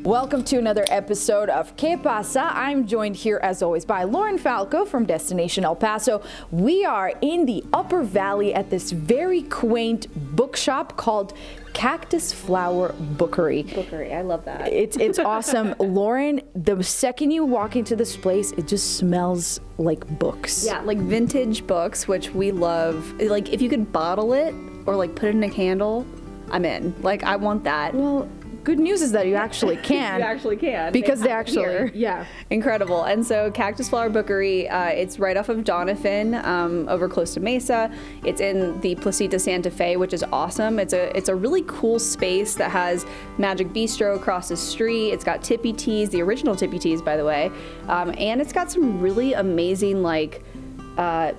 Welcome to another episode of Pasa. I'm joined here as always by Lauren Falco from Destination El Paso. We are in the Upper Valley at this very quaint bookshop called Cactus Bookery. Bookery, I love that. It's awesome. Lauren, the second you walk into this place, it just smells like books. Yeah, like vintage books, which we love. Like if you could bottle it or like put it in a candle, I'm in. Like I want that. Well, good news is that you actually can. You actually can. Because they actually, here. yeah. Incredible. And so Cactus Bookery, it's right off of Doniphan, over close to Mesa. It's in the Placita Santa Fe, which is awesome. It's a really cool space that has Magic Bistro across the street. It's got Tippy Teas, the original Tippy Teas, by the way. And it's got some really amazing,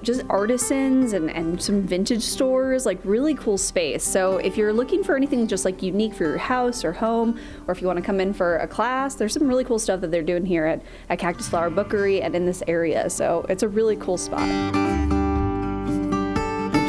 just artisans and some vintage stores, like really cool space. So if you're looking for anything just like unique for your house or home, or if you want to come in for a class, there's some really cool stuff that they're doing here at Cactus Bookery and in this area. So it's a really cool spot.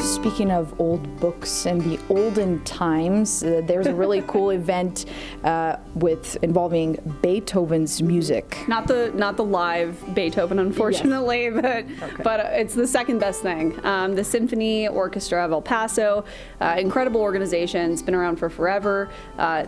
Speaking of old books and the olden times, there's a really cool event involving Beethoven's music. Not the live Beethoven, unfortunately, yes. but it's the second best thing. The Symphony Orchestra of El Paso, incredible organization. It's been around for forever.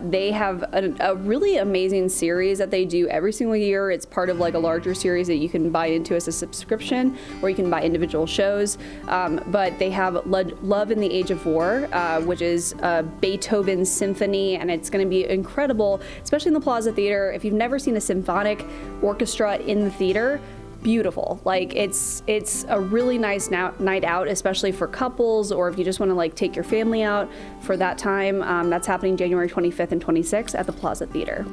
They have a really amazing series that they do every single year. It's part of like a larger series that you can buy into as a subscription, or you can buy individual shows. But they have Love in the Age of War, which is Beethoven's symphony, and it's going to be incredible, especially in the Plaza Theater. If you've never seen a symphonic orchestra in the theater, beautiful. Like it's a really nice night out, especially for couples, or if you just want to like take your family out for that time. That's happening January 25th and 26th at the Plaza Theater.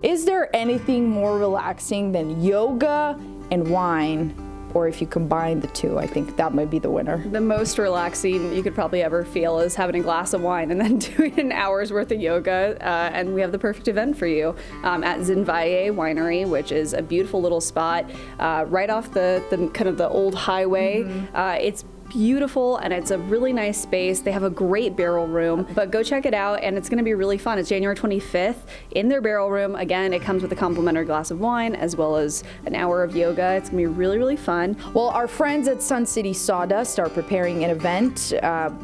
Is there anything more relaxing than yoga and wine? Or if you combine the two, I think that might be the winner. The most relaxing you could probably ever feel is having a glass of wine and then doing an hour's worth of yoga. And we have the perfect event for you at Zinvalle Winery, which is a beautiful little spot right off the kind of the old highway. Mm-hmm. It's beautiful, and it's a really nice space. They have a great barrel room, but go check it out, and it's going to be really fun. It's January 25th in their barrel room. Again, it comes with a complimentary glass of wine as well as an hour of yoga. It's going to be really, really fun. Well, our friends at Sun City Sawdust are preparing an event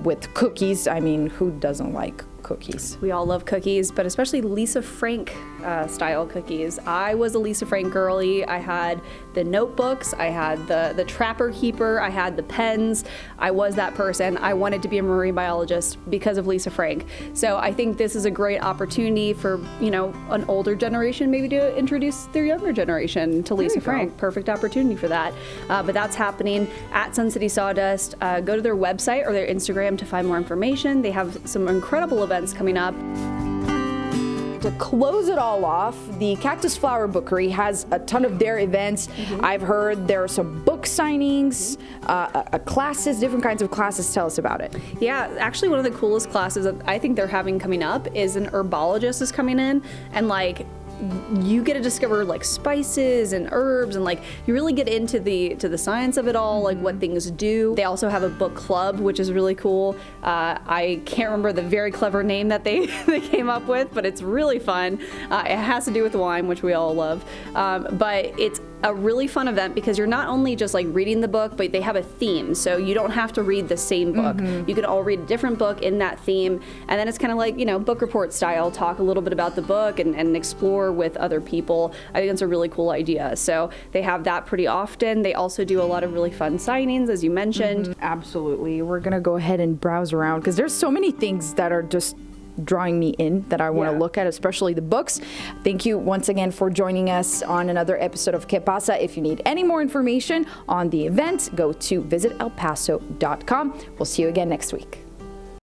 with cookies. I mean, who doesn't like cookies? We all love cookies, but especially Lisa Frank style cookies. I was a Lisa Frank girly. I had the notebooks, I had the Trapper Keeper, I had the pens. I was that person. I wanted to be a marine biologist because of Lisa Frank. So I think this is a great opportunity for, an older generation maybe to introduce their younger generation to Lisa Frank. Perfect opportunity for that. But that's happening at Sun City Sawdust. Go to their website or their Instagram to find more information. They have some incredible events coming up. To close it all off, the Cactus Bookery has a ton of their events. Mm-hmm. I've heard there are some book signings, classes, different kinds of classes. Tell us about it. Yeah, actually one of the coolest classes that I think they're having coming up is an herbologist is coming in, and you get to discover like spices and herbs, and you really get into the science of it all, like what things do. They also have a book club, which is really cool. I can't remember the very clever name that they came up with, but it's really fun. It has to do with wine, which we all love. But it's a really fun event because you're not only just reading the book, but they have a theme. So you don't have to read the same book. Mm-hmm. You can all read a different book in that theme. And then it's kind of like, book report style, talk a little bit about the book and explore with other people. I think it's a really cool idea. So they have that pretty often. They also do a lot of really fun signings, as you mentioned. Mm-hmm. Absolutely. We're going to go ahead and browse around because there's so many things that are just drawing me in that I want to look at, especially the books. Thank you once again for joining us on another episode of Pasa. If you need any more information on the event, go to visitelpaso.com. We'll see you again next week.